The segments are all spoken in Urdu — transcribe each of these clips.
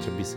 26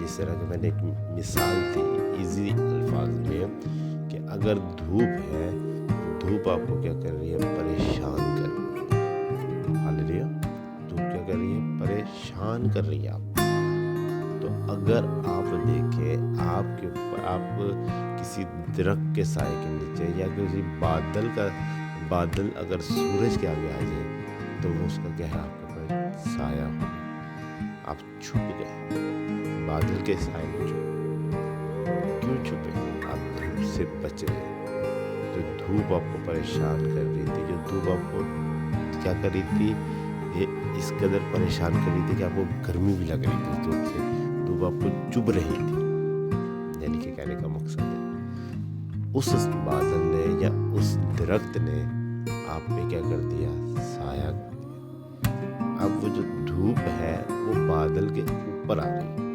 جس طرح کہ میں نے ایک مثال تھی ایزی الفاظ میں کہ اگر دھوپ ہے، دھوپ آپ کو کیا کر رہی ہے؟ پریشان کر رہی ہے. ہالیلویا. دھوپ کیا کر رہی ہے؟ پریشان کر رہی ہے آپ. تو اگر آپ دیکھیں آپ کے اوپر، آپ کسی درخت کے سائے کے نیچے یا کسی بادل اگر سورج کے آگے آ جائے تو وہ اس کا کیا ہے؟ آپ کے اوپر سایہ ہو. آپ چھپ گئے بادل کے سائے میں. کیوں چھپے؟ آپ دھوپ سے بچ گئے. جو دھوپ آپ کو پریشان کر رہی تھی، جو دھوپ آپ کو کیا کر رہی تھی، یہ اس قدر پریشان کر رہی تھی کہ آپ کو گرمی بھی لگ رہی تھی دھوپ سے. دھوپ آپ کو چبھ رہی تھی. یعنی کہ کہنے کا مقصد ہے اس بادل نے یا اس درخت نے آپ پہ کیا کر دیا؟ سایہ کر دیا. اب وہ جو دھوپ ہے وہ بادل کے اوپر آ گئی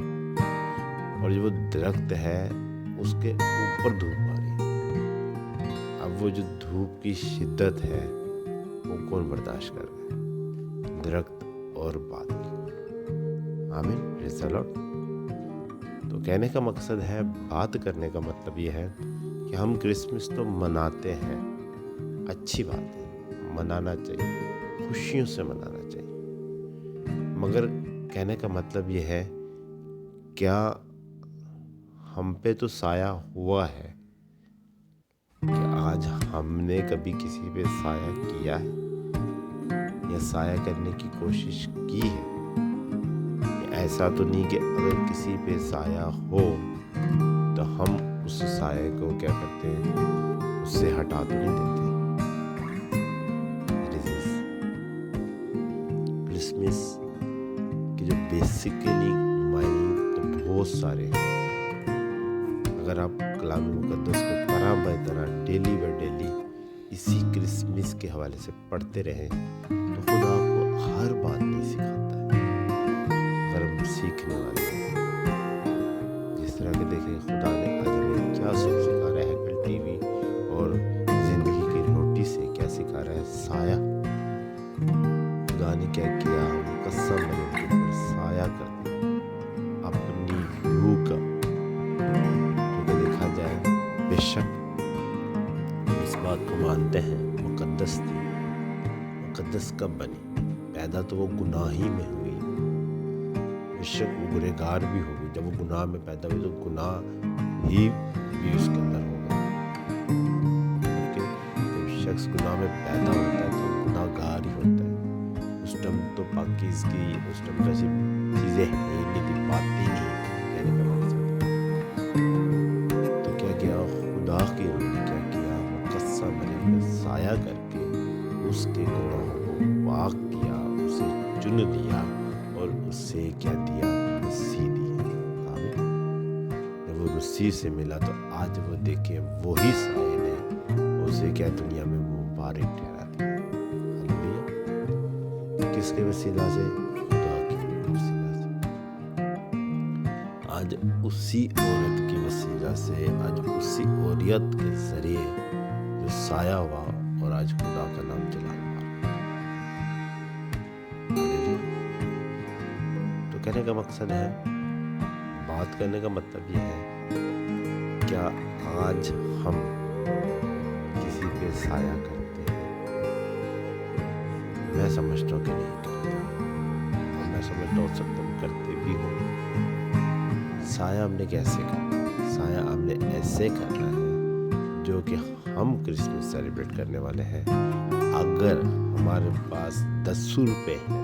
اور جو وہ درخت ہے اس کے اوپر دھوپ آ رہی ہے. اب وہ جو دھوپ کی شدت ہے وہ کون برداشت کر رہا ہے؟ درخت اور بادل. آمین. پریز دی لارڈ. تو کہنے کا مقصد ہے، بات کرنے کا مطلب یہ ہے کہ ہم کرسمس تو مناتے ہیں، اچھی بات ہے، منانا چاہیے، خوشیوں سے منانا چاہیے. مگر کہنے کا مطلب یہ ہے کیا ہم پہ تو سایہ ہوا ہے کہ آج ہم نے کبھی کسی پہ سایہ کیا ہے یا سایہ کرنے کی کوشش کی ہے؟ ایسا تو نہیں کہ اگر کسی پہ سایہ ہو تو ہم اس سایہ کو کیا کرتے ہیں؟ اس سے ہٹا تو نہیں دیتے. کرسمس کی جو بیسیکلی معنی تو بہت سارے ہیں. اگر آپ کلام مقدس کو طرح بہ طرح ڈیلی بائی ڈیلی اسی کرسمس کے حوالے سے پڑھتے رہیں تو خدا آپ کو ہر بات نہیں سکھاتا ہے. سیکھنے والے ہیں. جس طرح کہ دیکھیں خدا نے آج ہمیں کیا سکھا رہا ہے ایپل ٹی وی اور زندگی کی روٹی سے کیا سکھا رہا ہے؟ سایہ. خدا نے کیا کیا؟ مقسم نے ان کے اوپر سایہ کر دیا اپنی روح کا. کیونکہ دیکھا جائے بے شک اس بات کو مانتے ہیں مقدس تھی. مقدس کب بنی؟ پیدا تو وہ گناہ ہی میں ہوئی. بے شک وہ گنہگار بھی ہوگی. جب وہ گناہ میں پیدا ہوئی تو گناہ ہی بھی اس کے اندر ہوگا. جب شخص گناہ میں پیدا ہوتا ہے تو گناہ گار ہی ہوتا ہے. اس ٹائم تو پاکیزگی، اس ٹائم تو ایسی چیزیں ہی نہیں تھی، پاتی نہیں. کہنے کا مقصد تو کیا کیا؟ خدا کی روح نے کیا کیا؟ مقدس بنے پہ سایہ کر کے اس کے گناہوں کو پاک کیا، اسے چن لیا اور اس سے کیا دیا؟ مسیح دیا. آمین. جب وہ مسیح سے ملا تو آج وہ دیکھیں وہی سائے نے اسے کیا دنیا میں مبارک ٹھہرا دیا. ہاللیلویا. کس کے وسیلہ سے؟ خدا کے وسیلہ سے. آج اسی عورت کی وسیلہ سے، آج اسی عوریت کے ذریعے جو سایہ ہوا اور آج خدا کا نام جلال مارا. کہنے کا مقصد ہے، بات کرنے کا مطلب یہ ہے کیا آج ہم کسی پہ سایہ کرتے ہیں؟ میں سمجھتا ہوں کہ نہیں کرتے. اور میں سمجھتا ہو سکتا ہوں کرتے بھی ہوں. سایہ ہم نے کیسے کرنا؟ سایہ ہم نے ایسے کرنا ہے جو کہ ہم کرسمس سیلیبریٹ کرنے والے ہیں. اگر ہمارے پاس 10 روپے ہیں،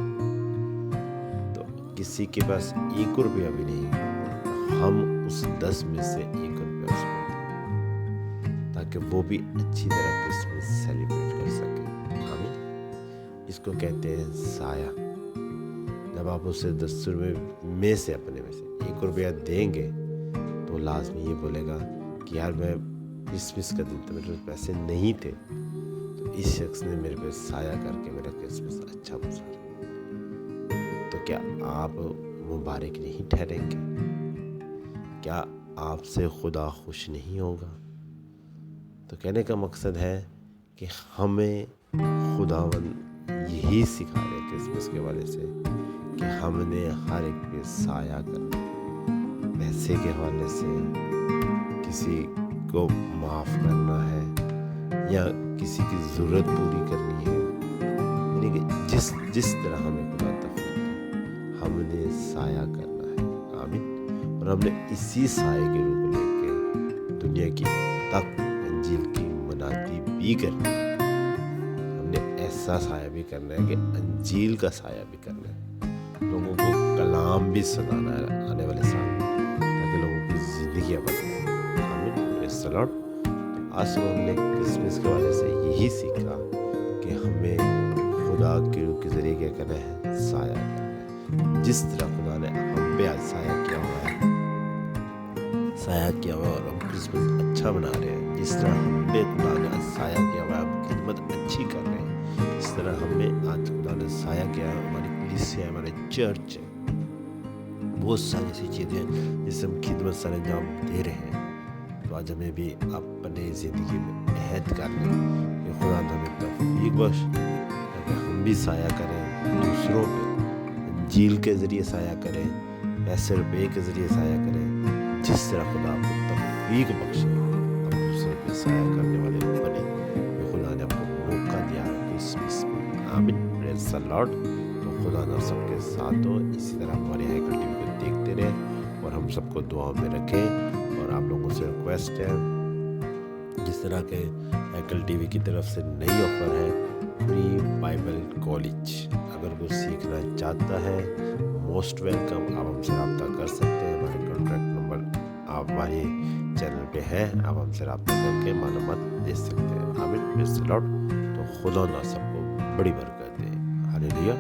کسی کے پاس 1 روپیہ بھی نہیں، ہم اس 10 میں سے 1 روپیہ اس کو دیں تاکہ وہ بھی اچھی طرح کرسمس سیلیبریٹ کر سکے. آمین. اس کو کہتے ہیں سایہ. جب آپ اسے 10 روپے میں سے اپنے میں سے 1 روپیہ دیں گے تو لازمی یہ بولے گا کہ یار میں کرسمس کا دن تو میرے پاس پیسے نہیں تھے، تو اس شخص نے میرے پہ سایہ کر کے میرا کرسمس اچھا گزارا. تو کیا آپ مبارک نہیں ٹھہریں گے؟ کیا آپ سے خدا خوش نہیں ہوگا؟ تو کہنے کا مقصد ہے کہ ہمیں خداوند یہی سکھا رہے کرسمس کے والے سے کہ ہم نے ہر ایک پہ سایہ کرنا. پیسے کے حوالے سے کسی کو معاف کرنا ہے یا کسی کی ضرورت پوری کرنی ہے، یعنی کہ جس طرح ہمیں خدا توفیق دے ہم نے سایہ کرنا ہے، آمین۔ اور ہم نے اسی سائے کے روح کو لے کے دنیا کی تک انجیل کی منادی بھی کرنی ہے، ہم نے ایسا سایہ بھی کرنا ہے کہ انجیل کا سایہ بھی کرنا ہے، لوگوں کو کلام بھی سنانا ہے آنے والے سال میں، تاکہ لوگوں کی زندگیاں بدلیں، آمین۔ پریز دی لارڈ۔ آج صبح ہم نے کرسمس کے حوالے سے یہی سیکھا کہ ہمیں خدا کے روح کے ذریعے کیا کرنا ہے، سایہ کرنا ہے۔ جس طرح خدا نے ہم پہ آج سایہ کیا ہوا ہے اور ہم کرسمس اچھا بنا رہے ہیں، جس طرح ہم پہ خدا نے آج سایہ کیا ہوا ہے، ہم خدمت اچھی کر رہے ہیں، اس طرح ہمیں آج خدا نے سایہ کیا ہے، ہماری کلیسیا ہے، ہمارے چرچ ہے، بہت ساری ایسی چیزیں ہیں جس سے ہم خدمت سر انجام دے رہے ہیں۔ تو آج ہمیں بھی اپنے زندگی میں عہد کر لیں کہ خدا نے ہمیں توفیق بخش تاکہ ہم بھی سایہ کریں دوسروں پہ، انجیل کے ذریعے سایہ کریں، پیسے روپے کے ذریعے سایہ کریں، جس طرح خدا کو توفیق بخشے ہم دوسروں پہ سایہ کرنے والے بنے، کہ خدا نے ہم کو موقع دیا ہے کرسمس میں، آمین۔ پریز دی لارڈ۔ تو خدا نے سب کے ساتھ ہو، اسی طرح ہمارے ہیکل ٹی وی کو دیکھتے رہیں اور ہم سب کو دعا میں رکھیں۔ اور آپ لوگوں سے ریکویسٹ ہے، جس طرح کے ہیکل ٹی وی کی طرف سے نئی آفر ہے پری بائبل کالج، اگر کوئی سیکھنا چاہتا ہے موسٹ ویلکم، آپ ہم سے رابطہ کر سکتے ہیں، ہمارے کانٹیکٹ نمبر آپ ہمارے چینل پہ ہے، آپ ہم سے رابطہ کر کے معلومات دے سکتے ہیں، آمین۔ پریز دی لارڈ۔ تو خدا نہ سب کو بڑی برکت دے، ہاللیلویا۔